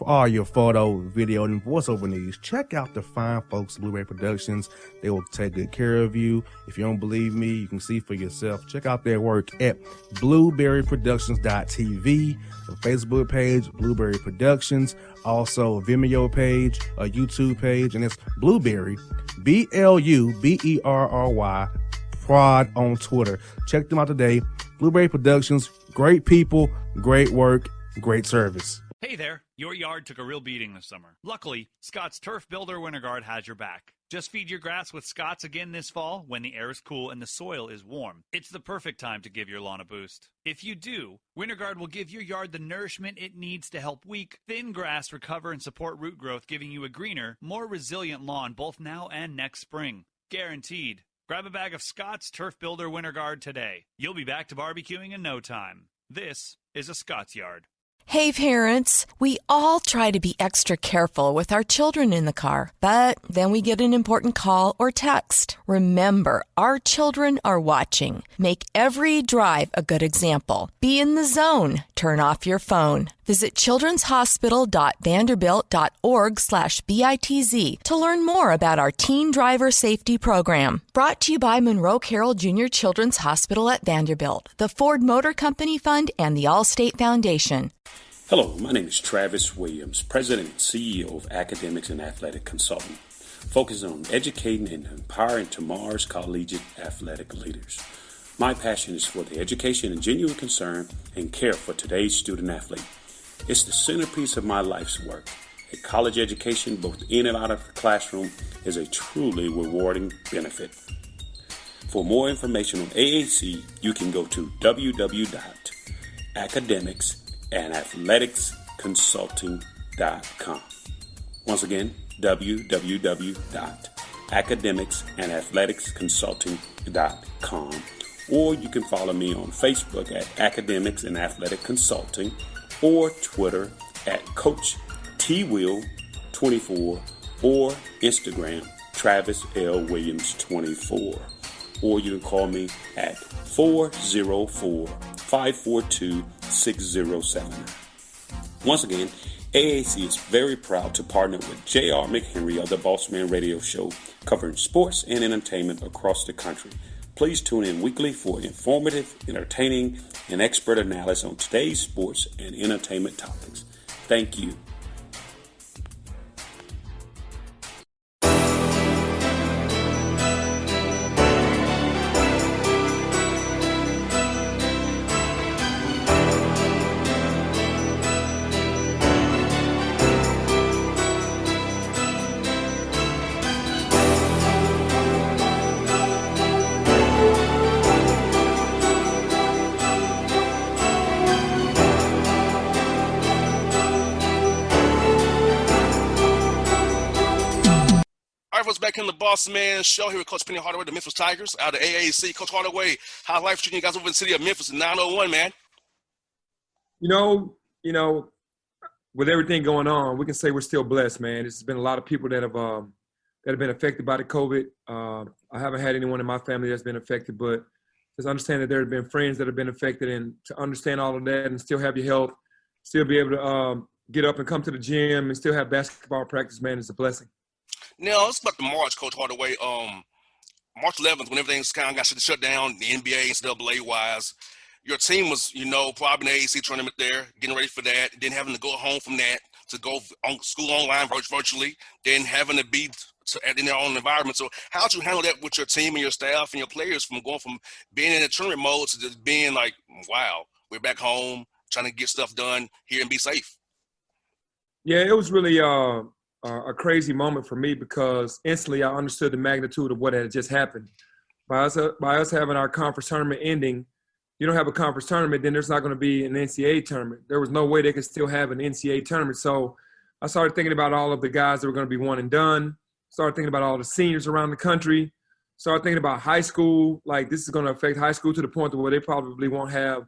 all your photo, video, and voiceover needs, check out the fine folks at Blueberry Productions. They will take good care of you. If you don't believe me, you can see for yourself. Check out their work at blueberryproductions.tv, the Facebook page, Blueberry Productions, also a Vimeo page, a YouTube page, and it's Blueberry, BLUBERRY, Prod on Twitter. Check them out today. Blueberry Productions, great people, great work, great service. Hey there, your yard took a real beating this summer. Luckily, Scott's Turf Builder Winter Guard has your back. Just feed your grass with Scott's again this fall when the air is cool and the soil is warm. It's the perfect time to give your lawn a boost. If you do, Winter Guard will give your yard the nourishment it needs to help weak, thin grass recover and support root growth, giving you a greener, more resilient lawn both now and next spring. Guaranteed. Grab a bag of Scott's Turf Builder Winter Guard today. You'll be back to barbecuing in no time. This is a Scott's Yard. Hey parents, we all try to be extra careful with our children in the car, but then we get an important call or text. Remember, our children are watching. Make every drive a good example. Be in the zone. Turn off your phone. Visit childrenshospital.vanderbilt.org/BITZ to learn more about our teen driver safety program. Brought to you by Monroe Carroll Jr. Children's Hospital at Vanderbilt, the Ford Motor Company Fund, and the Allstate Foundation. Hello, my name is Travis Williams, President and CEO of Academics and Athletic Consulting, focusing on educating and empowering tomorrow's collegiate athletic leaders. My passion is for the education and genuine concern and care for today's student athlete. It's the centerpiece of my life's work. A college education, both in and out of the classroom, is a truly rewarding benefit. For more information on AAC, you can go to www.academicsandathleticsconsulting.com. Once again, www.academicsandathleticsconsulting.com. Or you can follow me on Facebook at Academics and Athletic Consulting, or Twitter at Coach TWill24, or Instagram Travis L. Williams 24. Or you can call me at 404-542-6079. Once again, AAC is very proud to partner with J.R. McHenry of the Bossman Radio Show, covering sports and entertainment across the country. Please tune in weekly for informative, entertaining, and expert analysis on today's sports and entertainment topics. Thank you. Back in the Bossman show here with Coach Penny Hardaway, the Memphis Tigers, out of AAC. Coach Hardaway, how's life treating you guys over in the city of Memphis in 901, man? You know, with everything going on, we can say we're still blessed, man. There's been a lot of people that have been affected by the COVID. I haven't had anyone in my family that's been affected, but just understand that there have been friends that have been affected, and to understand all of that and still have your health, still be able to get up and come to the gym and still have basketball practice, man, is a blessing. Now, let's about the March, Coach Hardaway. March 11th, when everything's kind of got shut down, the NBA, NCAA-wise, your team was, probably in the AAC tournament there, getting ready for that, then having to go home from that to go on school online virtually, then having to be in their own environment. So how'd you handle that with your team and your staff and your players from going from being in a tournament mode to just being like, wow, we're back home, trying to get stuff done here and be safe? Yeah, it was really a crazy moment for me because instantly I understood the magnitude of what had just happened. By us having our conference tournament ending, you don't have a conference tournament, then there's not going to be an NCAA tournament. There was no way they could still have an NCAA tournament. So I started thinking about all of the guys that were going to be one and done, started thinking about all the seniors around the country, started thinking about high school, like this is going to affect high school to the point where they probably won't have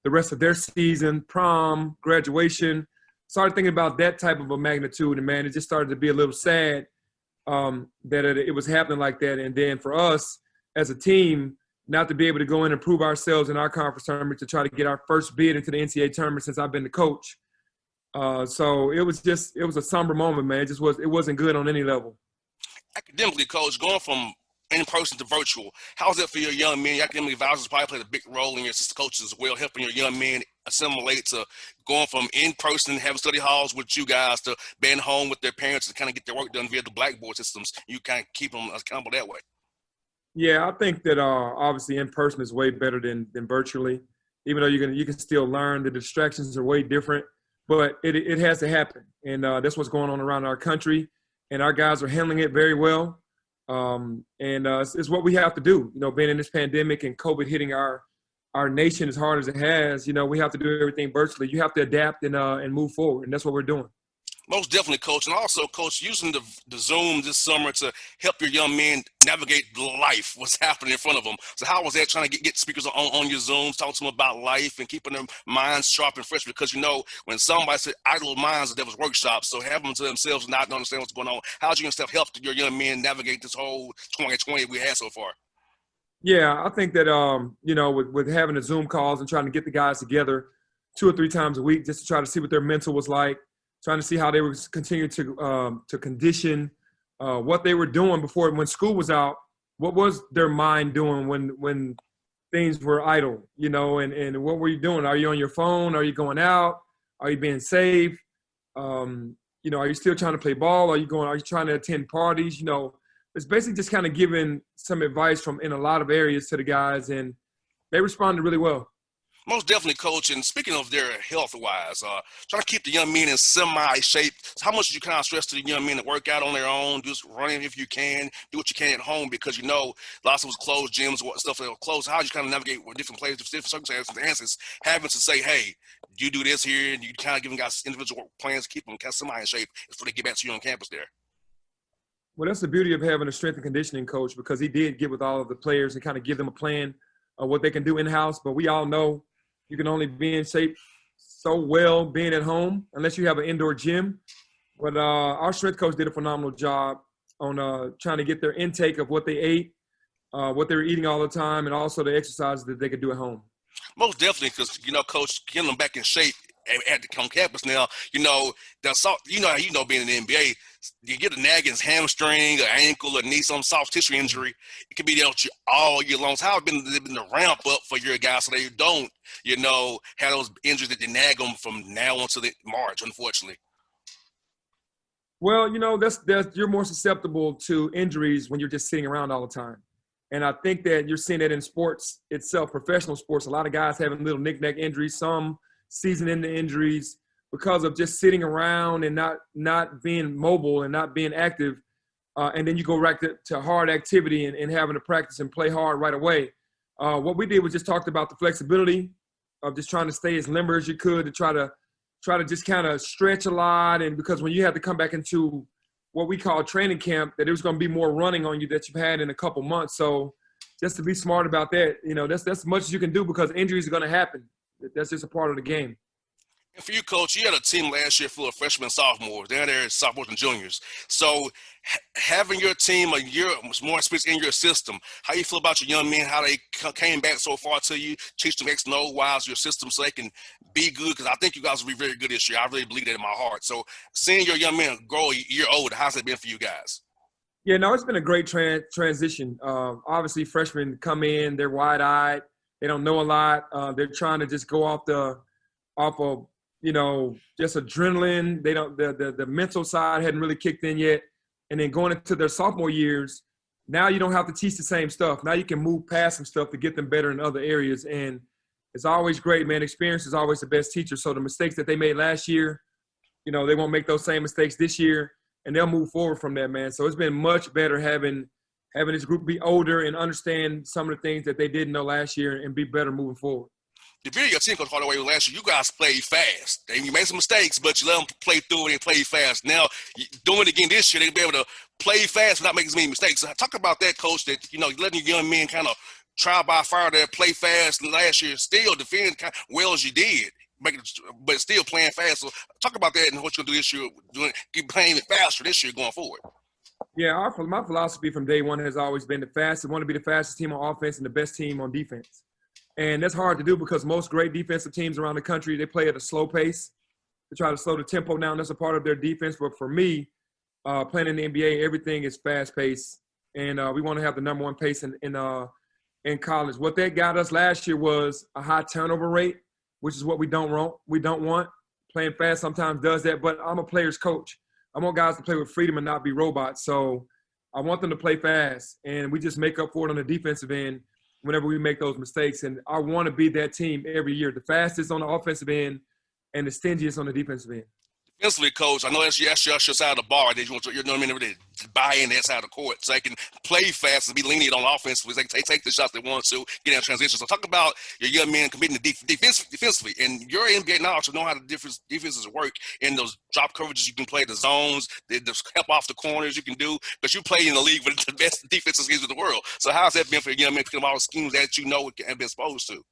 the rest of their season, prom, graduation. Started thinking about that type of a magnitude, and man, it just started to be a little sad that it was happening like that. And then for us as a team, not to be able to go in and prove ourselves in our conference tournament to try to get our first bid into the NCAA tournament since I've been the coach. So it was a somber moment, man. It wasn't good on any level. Academically, coach, going from in person to virtual, how's that for your young men? Your academic advisors probably played a big role in your assistant coaches as well, helping your young men assimilate to going from in person, having study halls with you guys, to being home with their parents and kind of get their work done via the Blackboard systems. You kind of keep them accountable that way. Yeah, I think that obviously in person is way better than virtually. Even though you can still learn, the distractions are way different, but it has to happen, and that's what's going on around our country, and our guys are handling it very well. It's what we have to do. Being in this pandemic and COVID hitting our nation as hard as it has, we have to do everything virtually. You have to adapt and move forward, and that's what we're doing. Most definitely, Coach. And also, Coach, using the Zoom this summer to help your young men navigate life, what's happening in front of them. So how was that, trying to get speakers on your Zooms, talk to them about life and keeping their minds sharp and fresh? Because, when somebody said idle minds, the devil's workshop, so having them to themselves and not understand what's going on, how's you going to help your young men navigate this whole 2020 we had so far? Yeah, I think that, with having the Zoom calls and trying to get the guys together 2 or 3 times a week just to try to see what their mental was like, trying to see how they were continuing to condition what they were doing before when school was out. What was their mind doing when things were idle, and what were you doing? Are you on your phone? Are you going out? Are you being safe? Are you still trying to play ball? Are you trying to attend parties? It's basically just kind of giving some advice in a lot of areas to the guys, and they responded really well. Most definitely, Coach. And speaking of their health-wise, trying to keep the young men in semi-shape. How much do you kind of stress to the young men to work out on their own, just running if you can, do what you can at home? Because, lots of us closed gyms, stuff that were closed. How do you kind of navigate with different players, different circumstances, having to say, hey, you do this here, and you kind of giving guys individual plans to keep them kind of semi in shape before they get back to you on campus there? Well, that's the beauty of having a strength and conditioning coach, because he did get with all of the players and kind of give them a plan of what they can do in-house. But we all know you can only be in shape so well being at home unless you have an indoor gym. But our strength coach did a phenomenal job on trying to get their intake of what they ate, what they were eating all the time, and also the exercises that they could do at home. Most definitely, because, Coach, getting them back in shape on campus now, how being in the NBA, you get a nagging hamstring, an ankle, a knee, some soft tissue injury. It could be there with you all year long. So how it's been the ramp up for your guys so they don't, have those injuries that they nag them from now on to the March, unfortunately? Well, you're more susceptible to injuries when you're just sitting around all the time. And I think that you're seeing that in sports itself, professional sports. A lot of guys having little knick-knack injuries, some season-ending injuries because of just sitting around and not being mobile and not being active. And then you go right to hard activity and having to practice and play hard right away. What we did was just talked about the flexibility of just trying to stay as limber as you could, to try to just kind of stretch a lot. And because when you have to come back into what we call training camp, that there was going to be more running on you that you've had in a couple months. So just to be smart about that, that's as much as you can do, because injuries are going to happen. That's just a part of the game. And for you, Coach, you had a team last year full of freshmen and sophomores. They're sophomores and juniors. So having your team a year more experience in your system, how you feel about your young men, how they came back so far to you, teach them X and O wise your system so they can be good? Because I think you guys will be very good this year. I really believe that in my heart. So seeing your young men grow a year older, how's it been for you guys? Yeah, no, it's been a great transition. Obviously, freshmen come in, they're wide-eyed. They don't know a lot. They're trying to just go off of just adrenaline. They don't the mental side hadn't really kicked in yet. And then going into their sophomore years, now you don't have to teach the same stuff. Now you can move past some stuff to get them better in other areas. And it's always great, man. Experience is always the best teacher. So the mistakes that they made last year, they won't make those same mistakes this year, and they'll move forward from that, man. So it's been much better having this group be older and understand some of the things that they didn't know last year and be better moving forward. The beauty of your team, Coach Hardaway, last year, you guys played fast. And you made some mistakes, but you let them play through it and play fast. Now, doing it again this year, they'll be able to play fast without making as many mistakes. So talk about that, Coach, that, letting your young men kind of try by fire there, play fast. And last year, still defend kind of well as you did, but still playing fast. So talk about that and what you're going to do this year, keep playing even faster this year going forward. Yeah, my philosophy from day one has always been we want to be the fastest team on offense and the best team on defense. And that's hard to do because most great defensive teams around the country, they play at a slow pace. to try to slow the tempo down. That's a part of their defense. But for me, playing in the NBA, everything is fast-paced, and we want to have the number one pace in college. What that got us last year was a high turnover rate, which is what we don't want. We don't want. Playing fast sometimes does that, but I'm a player's coach. I want guys to play with freedom and not be robots. So I want them to play fast, and we just make up for it on the defensive end whenever we make those mistakes. And I want to be that team every year, the fastest on the offensive end and the stingiest on the defensive end. Defensively, coach, I know that's your side of the bar. They want you know what I mean, really buy in that side of the court, so they can play fast and be lenient on offense. They can take the shots they want to, get in transition. So talk about your young men committing to defensively, and your NBA knowledge to know how the defenses work in those drop coverages. You can play the zones, the help off the corners you can do, because you play in the league with the best defensive schemes in the world. So how's that been for your young men, picking up all the schemes that you know have been exposed to?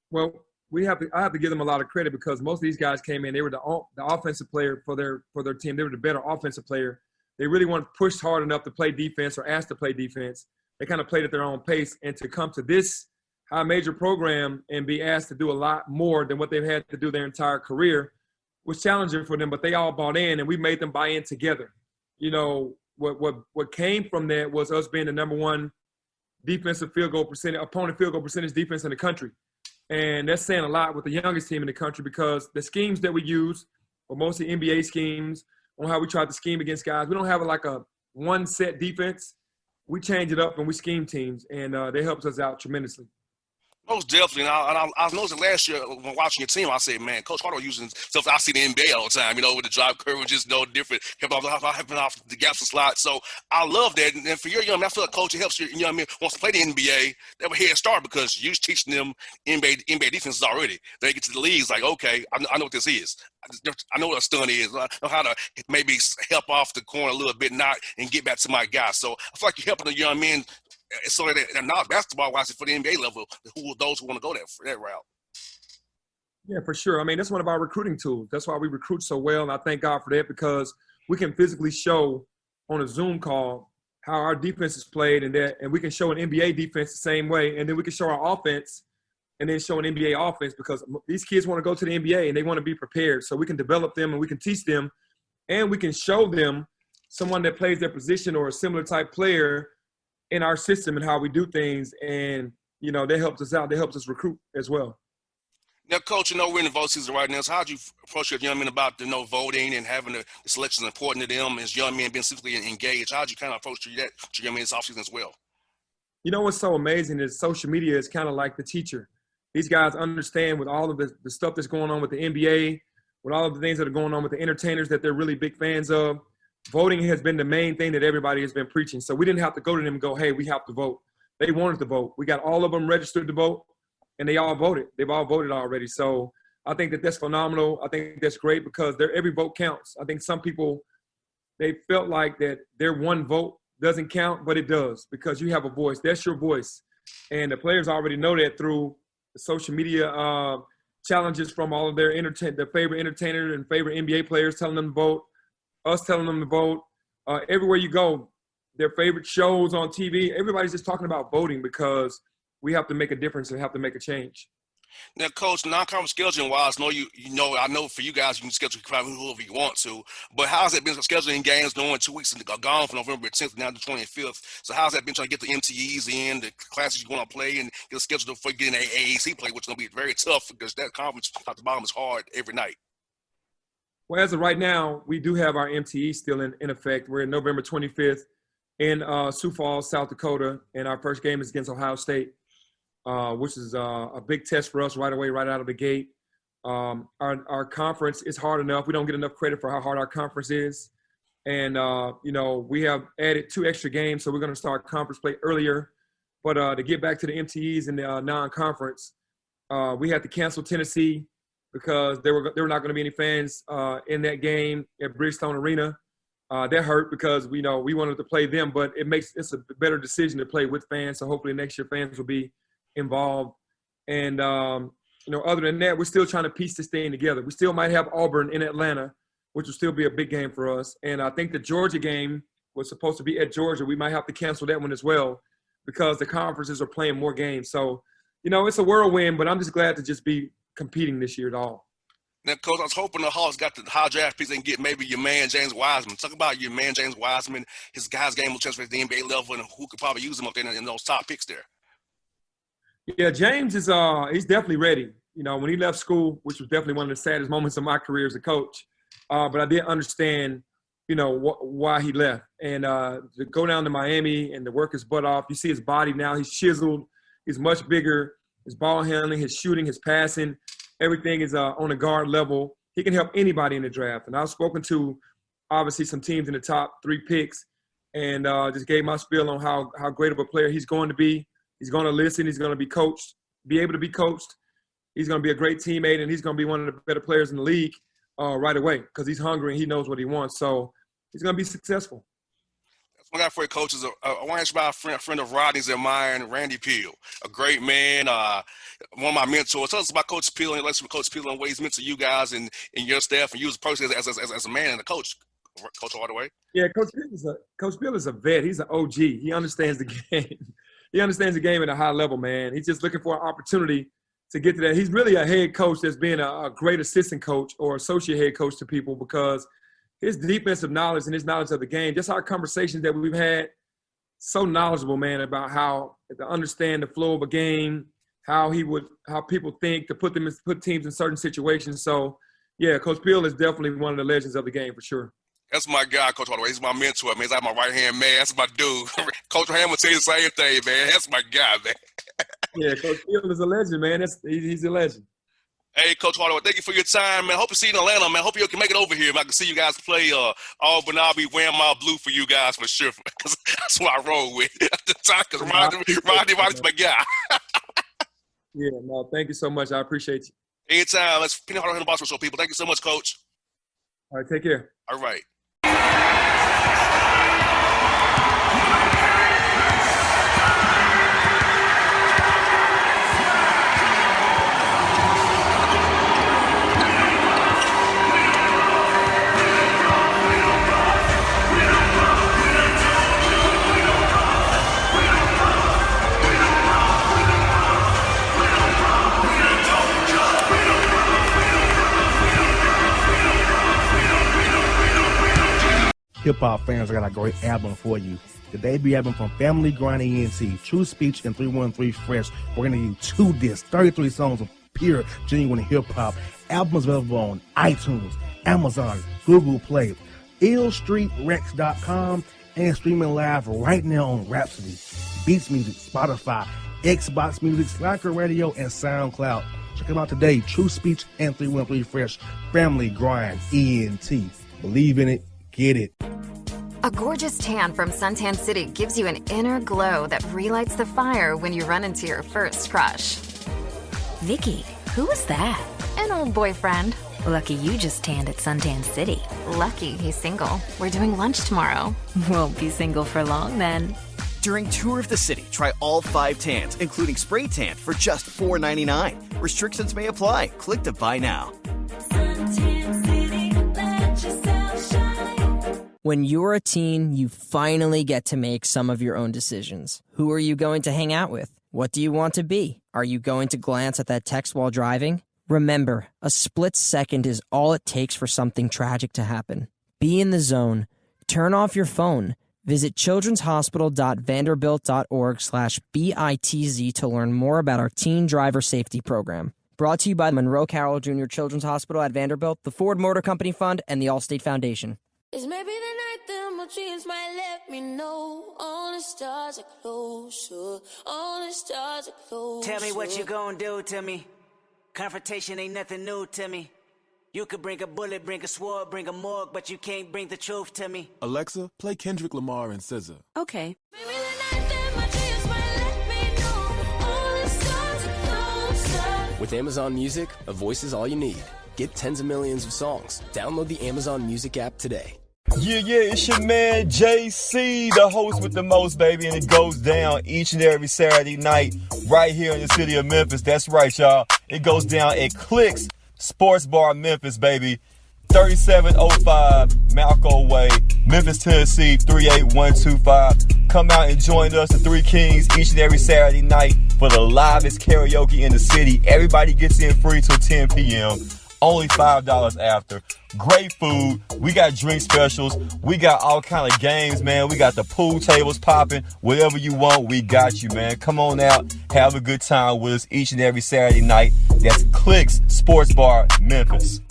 Well, I have to give them a lot of credit, because most of these guys came in, they were the offensive player for their team. They were the better offensive player. They really weren't pushed hard enough to play defense or asked to play defense. They kind of played at their own pace. And to come to this high major program and be asked to do a lot more than what they've had to do their entire career was challenging for them, but they all bought in, and we made them buy in together. You know, what came from that was us being the number one opponent field goal percentage defense in the country. And that's saying a lot with the youngest team in the country, because the schemes that we use are mostly NBA schemes on how we try to scheme against guys. We don't have like a one set defense. We change it up and we scheme teams, and that helps us out tremendously. Most definitely. And I noticed last year when watching your team, I said, man, Coach Hardaway using stuff I see in the NBA all the time, you know, with the drop coverages, no different, kept off the gaps and slots. So I love that. And for your young man, I feel like Coach, it helps your young man wants to play the NBA. They have a head start, because you're teaching them NBA defenses already. They get to the leagues like, okay, I know what this is. I know what a stun is. I know how to maybe help off the corner a little bit, and get back to my guy. So I feel like you're helping the young men, so that they're not basketball-wise for the NBA level, those who want to go that route. Yeah, for sure. I mean, that's one of our recruiting tools. That's why we recruit so well, and I thank God for that, because we can physically show on a Zoom call how our defense is played, and we can show an NBA defense the same way, and then we can show our offense and then show an NBA offense, because these kids want to go to the NBA and they want to be prepared. So we can develop them and we can teach them, and we can show them someone that plays their position or a similar type player in our system and how we do things. And, you know, that helps us out. That helps us recruit as well. Now, Coach, you know, we're in the vote season right now. So how do you approach your young men about, voting and having the selection important to them as young men being specifically engaged? How do you kind of approach that to your young men this offseason as well? You know, what's so amazing is social media is kind of like the teacher. These guys understand with all of the stuff that's going on with the NBA, with all of the things that are going on with the entertainers that they're really big fans of. Voting has been the main thing that everybody has been preaching. So we didn't have to go to them and go, hey, we have to vote. They wanted to vote. We got all of them registered to vote, and they all voted. They've all voted already. So I think that's phenomenal. I think that's great, because every vote counts. I think some people, they felt like that their one vote doesn't count, but it does, because you have a voice. That's your voice. And the players already know that through the social media challenges from all of their favorite entertainers and favorite NBA players telling them to vote. Us telling them to vote. Everywhere you go, their favorite shows on TV, everybody's just talking about voting, because we have to make a difference and have to make a change. Now, Coach, non-conference scheduling wise, I know for you guys, you can schedule whoever you want to, but how's it been scheduling games knowing 2 weeks gone from November 10th now to 25th? So how's that been trying to get the MTEs in, the classes you want to play, and get scheduled for getting AAC play, which is going to be very tough, because that conference top to bottom is hard every night? Well, as of right now, we do have our MTE still in effect. We're in November 25th in Sioux Falls, South Dakota, and our first game is against Ohio State, which is a big test for us right away, right out of the gate. Our conference is hard enough. We don't get enough credit for how hard our conference is. And, we have added 2 extra games, so we're going to start conference play earlier. But to get back to the MTEs and the non-conference, we had to cancel Tennessee, because there were not going to be any fans in that game at Bridgestone Arena. That hurt, because we wanted to play them, but it's a better decision to play with fans. So hopefully next year fans will be involved. And other than that, we're still trying to piece this thing together. We still might have Auburn in Atlanta, which will still be a big game for us. And I think the Georgia game was supposed to be at Georgia. We might have to cancel that one as well, because the conferences are playing more games. So, it's a whirlwind, but I'm just glad to just be competing this year at all. Now, Coach, I was hoping the Hawks got the high draft picks and get maybe your man James Wiseman. Talk about your man James Wiseman. His guy's game will transfer to the NBA level, and who could probably use him up there in those top picks there. Yeah, James is he's definitely ready. You know, when he left school, which was definitely one of the saddest moments of my career as a coach, but I did understand, you know, why he left. And to go down to Miami and to work his butt off, you see his body now. He's chiseled. He's much bigger. His ball handling, his shooting, his passing, everything is on a guard level. He can help anybody in the draft. And I've spoken to, obviously, some teams in the top 3 picks and just gave my spiel on how great of a player he's going to be. He's going to listen. He's going to be coached, be able to be coached. He's going to be a great teammate, and he's going to be one of the better players in the league right away because he's hungry and he knows what he wants. So he's going to be successful. One guy for your coaches, I want to ask you about a friend of Rodney's admiring, Randy Peel, a great man, one of my mentors. Tell us about Coach Peel and relationship with Coach Peel and what he's meant to you guys and your staff and you as a person, as a man and a coach, Coach Hardaway. Yeah, Coach Peel is a vet. He's an OG. He understands the game. He understands the game at a high level, man. He's just looking for an opportunity to get to that. He's really a head coach that's been a great assistant coach or associate head coach to people because his defensive knowledge and his knowledge of the game, just our conversations that we've had, so knowledgeable, man, about how to understand the flow of a game, how people think to put teams in certain situations. So, yeah, Coach Peel is definitely one of the legends of the game for sure. That's my guy, Coach Hardaway. He's my mentor, man. He's like my right-hand man. That's my dude. Coach Ham will tell you the same thing, man. That's my guy, man. Yeah, Coach Peel is a legend, man. He's a legend. Hey, Coach Hardaway, thank you for your time, man. Hope to see you in Atlanta, man. Hope you can make it over here, man. I can see you guys play Auburn. I'll be wearing my blue for you guys for sure. Because that's what I roll with at the time. Because Rodney's my guy. Yeah, no, thank you so much. I appreciate you. Anytime. Let's Penny Hardaway on the Bossman Show, people. Thank you so much, Coach. All right, take care. All right. Hip-hop fans, I got a great album for you. The debut album from Family Grind ENT, True Speech and 313 Fresh. We're going to give 2 discs, 33 songs of pure, genuine hip-hop. Albums available on iTunes, Amazon, Google Play, illstreetrex.com, and streaming live right now on Rhapsody, Beats Music, Spotify, Xbox Music, Slacker Radio, and SoundCloud. Check them out today. True Speech and 313 Fresh. Family Grind ENT. Believe in it. Get it. A gorgeous tan from Suntan City gives you an inner glow that relights the fire when you run into your first crush. Vicky, who was that? An old boyfriend. Lucky you just tanned at Suntan City. Lucky he's single. We're doing lunch tomorrow. Won't be single for long then. During Tour of the City, try all 5 tans, including spray tan, for just $4.99. Restrictions may apply. Click to buy now. Suntan City, let yourself shine. When you're a teen, you finally get to make some of your own decisions. Who are you going to hang out with? What do you want to be? Are you going to glance at that text while driving? Remember, a split second is all it takes for something tragic to happen. Be in the zone. Turn off your phone. Visit childrenshospital.vanderbilt.org/BITZ to learn more about our teen driver safety program. Brought to you by the Monroe Carroll Jr. Children's Hospital at Vanderbilt, the Ford Motor Company Fund, and the Allstate Foundation. It's maybe the night that my dreams might let me know all the stars are closer, all the stars are closer. Tell me what you gonna do to me. Confrontation ain't nothing new to me. You could bring a bullet, bring a sword, bring a morgue, but you can't bring the truth to me. Alexa, play Kendrick Lamar and SZA. Okay. Maybe the night that my dreams might let me know all the stars are closer. With Amazon Music, a voice is all you need. Get tens of millions of songs. Download the Amazon Music app today. Yeah, it's your man JC, the host with the most, baby, and it goes down each and every Saturday night right here in the city of Memphis. That's right, y'all. It goes down at Clicks Sports Bar Memphis, baby. 3705 Malco Way, Memphis, Tennessee, 38125. Come out and join us, the Three Kings, each and every Saturday night for the livest karaoke in the city. Everybody gets in free till 10 p.m. only $5 after. Great food. We got drink specials. We got all kind of games, man. We got the pool tables popping. Whatever you want, we got you, man. Come on out. Have a good time with us each and every Saturday night. That's Clicks Sports Bar, Memphis.